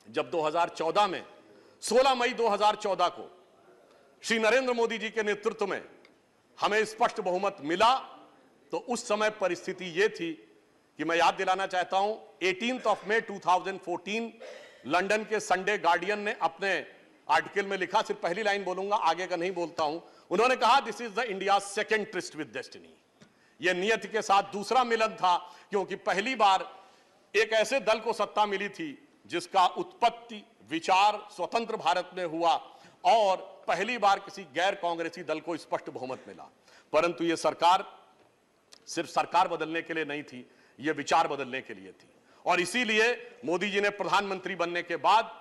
जब 2014 में 16 मई 2014 को श्री नरेंद्र मोदी जी के नेतृत्व में हमें स्पष्ट बहुमत मिला, तो उस समय परिस्थिति यह थी कि मैं याद दिलाना चाहता हूं, 18 मई 2014 लंदन के संडे गार्डियन ने अपने आर्टिकल में लिखा, सिर्फ पहली लाइन बोलूंगा, आगे का नहीं बोलता हूं। उन्होंने कहा, this is the India second tourist with destiny. यह नियति के साथ दूसरा मिलन था, क्योंकि पहली बार एक ऐसे दल को सत्ता मिली थी जिसका उत्पत्ति विचार स्वतंत्र भारत में हुआ, और पहली बार किसी गैर कांग्रेसी दल को स्पष्ट बहुमत मिला। परंतु यह सरकार सिर्फ सरकार बदलने के लिए नहीं थी, यह विचार बदलने के लिए थी। और इसीलिए मोदी जी ने प्रधानमंत्री बनने के बाद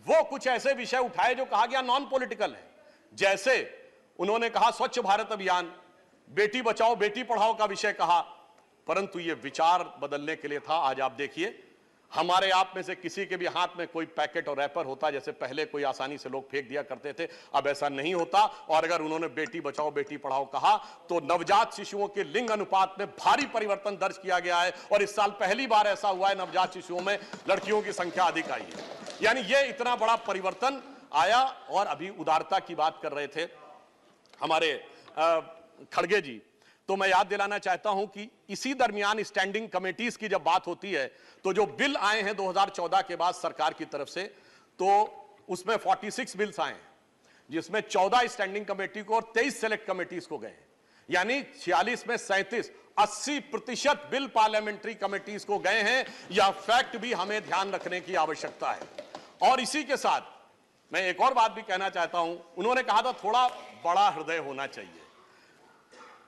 वो कुछ ऐसे विषय उठाए जो कहा गया नॉन पॉलिटिकल है। जैसे उन्होंने कहा स्वच्छ भारत अभियान, बेटी बचाओ बेटी पढ़ाओ का विषय कहा, परंतु यह विचार बदलने के लिए था। आज आप देखिए, हमारे आप में से किसी के भी हाथ में कोई पैकेट और रैपर होता, जैसे पहले कोई आसानी से लोग फेंक दिया करते थे, अब ऐसा नहीं होता। और अगर उन्होंने बेटी बचाओ बेटी पढ़ाओ कहा, तो नवजात शिशुओं के लिंग अनुपात में भारी परिवर्तन दर्ज किया गया है, और इस साल पहली बार ऐसा हुआ है नवजात शिशुओं में लड़कियों की संख्या अधिक आई है। यानी यह इतना बड़ा परिवर्तन आया। और अभी उदारता की बात कर रहे थे हमारे खड़गे जी, तो मैं याद दिलाना चाहता हूं कि इसी दरमियान स्टैंडिंग कमेटीज की जब बात होती है, तो जो बिल आए हैं 2014 के बाद सरकार की तरफ से, तो उसमें 46 बिल्स आए हैं, जिसमें 14 स्टैंडिंग कमेटी को और 23 सेलेक्ट कमेटीज को गए हैं। यानी 46 में 37, 80% बिल पार्लियामेंट्री कमेटीज को गए हैं। यह फैक्ट भी हमें ध्यान रखने की आवश्यकता है। और इसी के साथ मैं एक और बात भी कहना चाहता हूं, उन्होंने कहा था थोड़ा बड़ा हृदय होना चाहिए।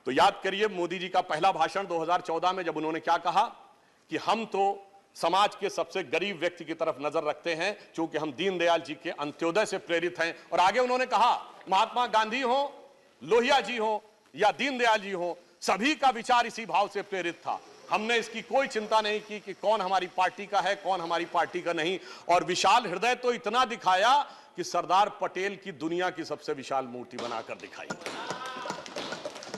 तो याद करिए मोदी जी का पहला भाषण 2014 में, जब उन्होंने क्या कहा कि हम तो समाज के सबसे गरीब व्यक्ति की तरफ नजर रखते हैं, क्योंकि हम दीनदयाल जी के अंत्योदय से प्रेरित हैं। और आगे उन्होंने कहा, महात्मा गांधी हो, लोहिया जी हो या दीनदयाल जी हो, सभी का विचार इसी भाव से प्रेरित था। हमने इसकी कोई चिंता नहीं की कि कौन हमारी पार्टी का है, कौन हमारी पार्टी का नहीं। और विशाल हृदय तो इतना दिखाया कि सरदार पटेल की दुनिया की सबसे विशाल मूर्ति बनाकर दिखाई।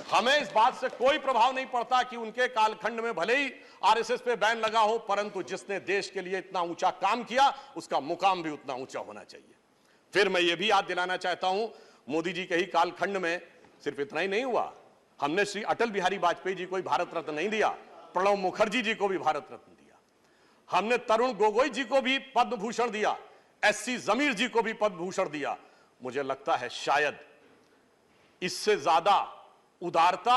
हमें इस बात से कोई प्रभाव नहीं पड़ता कि उनके कालखंड में भले ही आरएसएस पे बैन लगा हो, परंतु जिसने देश के लिए इतना ऊंचा काम किया, उसका मुकाम भी उतना ऊंचा होना चाहिए। फिर मैं ये भी याद दिलाना चाहता हूं, मोदी जी के ही कालखंड में सिर्फ इतना ही नहीं हुआ, हमने श्री अटल बिहारी वाजपेयी जी को ही भारत रत्न नहीं दिया, प्रणब मुखर्जी जी को भी भारत रत्न दिया। हमने तरुण गोगोई जी को भी पद्म भूषण दिया, एससी जमीर जी को भी पद्म भूषण दिया। मुझे लगता है शायद इससे ज्यादा उदारता,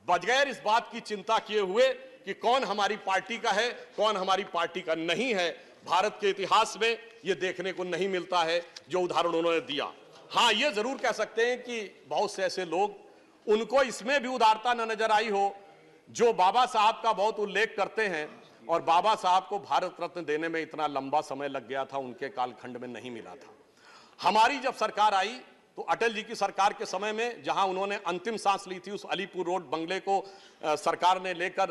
बगैर इस बात की चिंता किए हुए कि कौन हमारी पार्टी का है, कौन हमारी पार्टी का नहीं है, भारत के इतिहास में यह देखने को नहीं मिलता है जो उदाहरण उन्होंने दिया। हां, यह जरूर कह सकते हैं कि बहुत से ऐसे लोग, उनको इसमें भी उदारता न नजर आई हो, जो बाबा साहब का बहुत उल्लेख करते हैं, और बाबा साहब को भारत रत्न देने में इतना लंबा समय लग गया था, उनके कालखंड में नहीं मिला था। हमारी जब सरकार आई, तो अटल जी की सरकार के समय में जहां उन्होंने अंतिम सांस ली थी, उस अलीपुर रोड बंगले को सरकार ने लेकर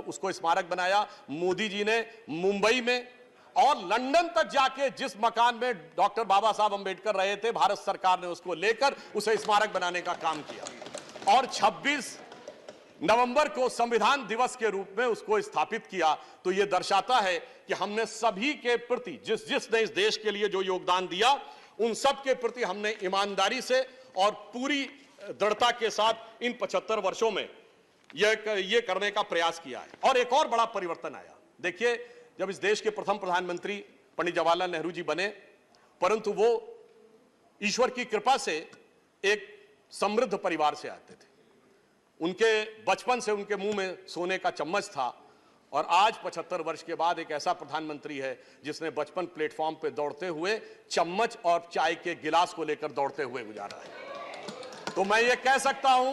उसको स्मारक बनाया। मोदी जी ने मुंबई में और लंदन तक जाके जिस मकान में डॉक्टर बाबा साहब अंबेडकर रहे थे, भारत सरकार ने उसको लेकर उसे स्मारक बनाने का काम किया, और 26 नवंबर को संविधान दिवस के रूप में उसको स्थापित किया। तो यह दर्शाता है कि हमने सभी के प्रति, जिसने इस देश के लिए जो योगदान दिया, उन सब के प्रति हमने ईमानदारी से और पूरी दृढ़ता के साथ इन 75 वर्षों में यह करने का प्रयास किया है। और एक और बड़ा परिवर्तन आया। देखिए, जब इस देश के प्रथम प्रधानमंत्री पंडित जवाहरलाल नेहरू जी बने, परंतु वो ईश्वर की कृपा से एक समृद्ध परिवार से आते थे। उनके बचपन से उनके मुंह में सोने का चम्मच था, और आज 75 वर्ष के बाद एक ऐसा प्रधानमंत्री है जिसने बचपन प्लेटफॉर्म पे दौड़ते हुए चम्मच और चाय के गिलास को लेकर दौड़ते हुए गुजारा है। तो मैं ये कह सकता हूं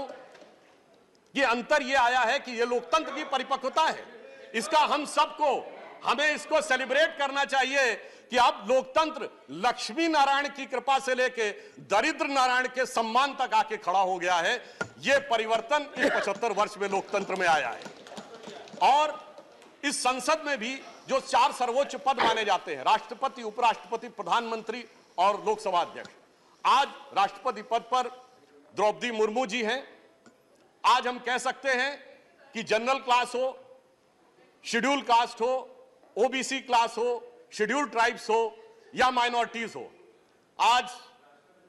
कि अंतर ये आया है कि ये लोकतंत्र की परिपक्वता है। इसका हम सबको, हमें इसको सेलिब्रेट करना चाहिए कि अब लोकतंत्र लक्ष्मी नारायण की कृपा से लेके दरिद्र नारायण के सम्मान तक आके खड़ा हो गया है। यह परिवर्तन इन 75 वर्ष में लोकतंत्र में आया है। और इस संसद में भी जो 4 सर्वोच्च पद माने जाते हैं, राष्ट्रपति, उपराष्ट्रपति, प्रधानमंत्री और लोकसभा अध्यक्ष, आज राष्ट्रपति पद पर द्रौपदी मुर्मू जी हैं। आज हम कह सकते हैं कि जनरल क्लास हो, शेड्यूल कास्ट हो, ओबीसी क्लास हो, शेड्यूल ट्राइब्स हो, या माइनॉरिटीज हो, आज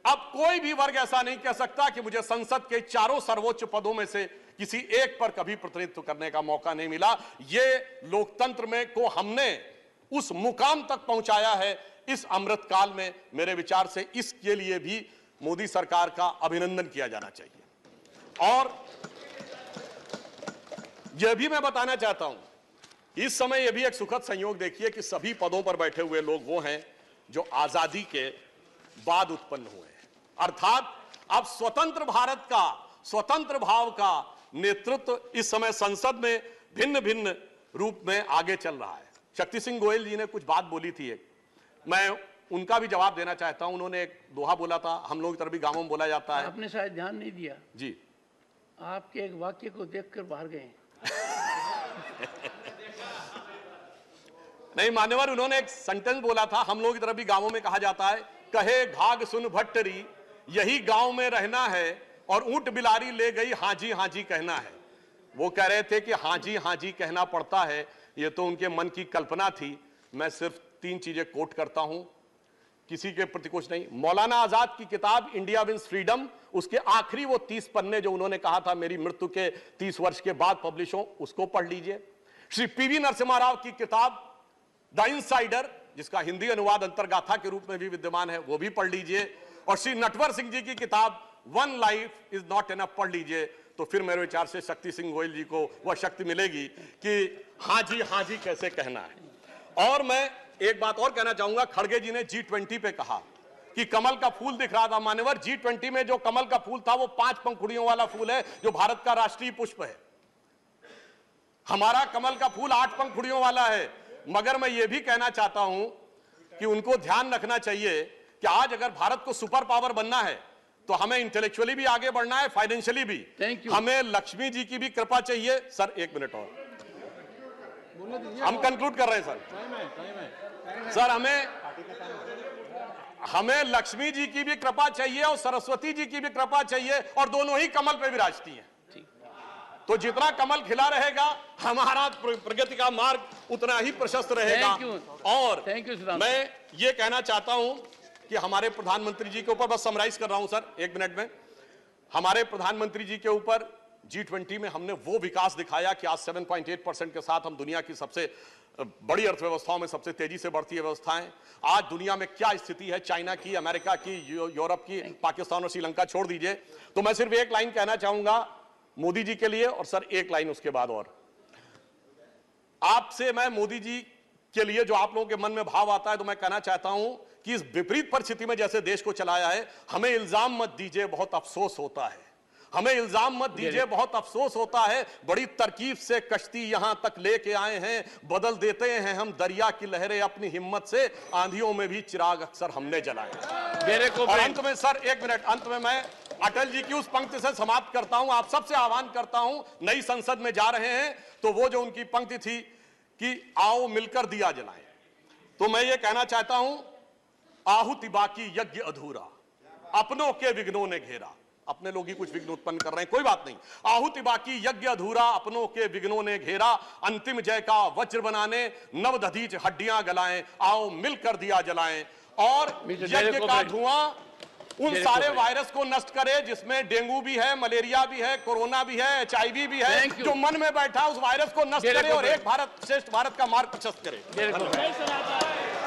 अब कोई भी वर्ग ऐसा नहीं कह सकता कि मुझे संसद के चारों सर्वोच्च पदों में से किसी एक पर कभी प्रतिनिधित्व करने का मौका नहीं मिला। ये लोकतंत्र में को हमने उस मुकाम तक पहुंचाया है इस अमृतकाल में। मेरे विचार से इसके लिए भी मोदी सरकार का अभिनंदन किया जाना चाहिए। और यह भी मैं बताना चाहता हूं, इस समय यह भी एक सुखद संयोग देखिए कि सभी पदों पर बैठे हुए लोग वो हैं जो आजादी के बाद उत्पन्न हुए हैं। अर्थात अब स्वतंत्र भारत का, स्वतंत्र भाव का नेतृत्व इस समय संसद में भिन्न भिन्न रूप में आगे चल रहा है। शक्ति सिंह गोयल जी ने कुछ बात बोली थी, एक मैं उनका भी जवाब देना चाहता हूं। उन्होंने एक दोहा बोला था, हम लोग इधर भी गांवों में बोला जाता है। आपने शायद ध्यान नहीं दिया जी, आपके एक वाक्य को देखकर बाहर गए। नहीं मान्यवर, उन्होंने एक सेंटेंस बोला था, हम लोग इधर भी गांवों में कहा जाता है, कहे घाघ सुन भट्टरी यही गांव में रहना है और ऊंट बिलारी ले गई हाजी हाजी कहना है। वो कह रहे थे कि हाजी हाजी कहना पड़ता है, ये तो उनके मन की कल्पना थी। मैं सिर्फ 3 चीजें कोट करता हूं, किसी के प्रति कुछ नहीं। मौलाना आजाद की किताब इंडिया विंस फ्रीडम, उसके आखिरी वो 30 पन्ने जो उन्होंने कहा था मेरी मृत्यु के 30 वर्ष के बाद पब्लिश हो, उसको पढ़ लीजिए। श्री पीवी नरसिम्हा राव की किताब द इनसाइडर, जिसका हिंदी अनुवाद अंतर्गाथा के रूप में भी विद्यमान है, वो भी पढ़ लीजिए। और श्री नटवर सिंह जी की किताब one life is not enough पढ़ लीजिए। तो फिर मेरे विचार से शक्ति सिंह गोयल जी को वह शक्ति मिलेगी कि हाँ जी कैसे कहना है। और मैं एक बात और कहना चाहूंगा, खड़गे जी ने G20 पे कहा कि कमल का फूल दिख रहा था। मान्यवर, G20 में जो कमल का फूल था वो 5 पंखुड़ियों वाला फूल है जो भारत का राष्ट्रीय पुष्प है। हमारा कमल का फूल 8 पंखुड़ियों वाला है। मगर मैं ये भी कहना चाहता हूं कि उनको ध्यान रखना चाहिए कि आज अगर भारत को सुपर पावर बनना है तो हमें इंटेलेक्चुअली भी आगे बढ़ना है, फाइनेंशियली भी। हमें लक्ष्मी जी की भी कृपा चाहिए। सर 1 मिनट और, हम कंक्लूड कर रहे हैं सर। हमें लक्ष्मी जी की भी कृपा चाहिए और सरस्वती जी की भी कृपा चाहिए, और दोनों ही कमल पे विराजती हैं। तो जितना कमल खिला रहेगा हमारा प्रगति का मार्ग उतना ही प्रशस्त रहेगा। और मैं ये कहना चाहता हूं कि हमारे प्रधानमंत्री जी के ऊपर, बस समराइज कर रहा हूं सर 1 मिनट में, हमारे प्रधानमंत्री जी के ऊपर G20 में हमने वो विकास दिखाया कि आज 7.8% के साथ हम दुनिया की सबसे बड़ी अर्थव्यवस्थाओं में सबसे तेजी से बढ़ती व्यवस्थाएं। आज दुनिया में क्या स्थिति है, चाइना की, अमेरिका की, यूरोप की, पाकिस्तान और श्रीलंका छोड़ दीजिए। तो मैं सिर्फ एक लाइन कहना चाहूंगा मोदी जी के लिए, और सर एक लाइन उसके बाद और आपसे। मैं मोदी जी के लिए जो आप लोगों के मन में भाव आता है, तो मैं कहना चाहता हूं कि इस विपरीत परिस्थिति में जैसे देश को चलाया है, हमें इल्जाम मत दीजिए, बहुत अफसोस होता है। हमें इल्जाम मत दीजिए, बहुत अफसोस होता है। बड़ी तरकीब से कश्ती यहां तक लेके आए हैं, बदल देते हैं हम दरिया की लहरें अपनी हिम्मत से, आंधियों में भी चिराग अक्सर हमने जलाए। और अंत में सर 1 मिनट, अंत में मैं अटल जी की उस पंक्ति से समाप्त करता हूं। आप सबसे आह्वान करता हूं, नई संसद में जा रहे हैं तो वो जो उनकी पंक्ति थी कि आओ मिलकर दिया जलाएं, तो मैं ये कहना चाहता हूं, आहुति बाकी यज्ञ अधूरा, अपनों के विघ्नों ने घेरा। अपने लोग ही कुछ विघ्न उत्पन्न कर रहे हैं, कोई बात नहीं। आहुति बाकी यज्ञ अधूरा, अपनों के विघ्नों ने घेरा, अंतिम जय का वज्र बनाने नवदधीच हड्डियां गलाएं, आओ मिलकर दिया जलाएं। और यज्ञ का धुआं उन सारे वायरस को नष्ट करे जिसमें डेंगू भी है, मलेरिया भी है, कोरोना भी है, HIV भी है, जो मन में बैठा उस वायरस को नष्ट करे और एक भारत श्रेष्ठ भारत का मार्ग प्रशस्त करे।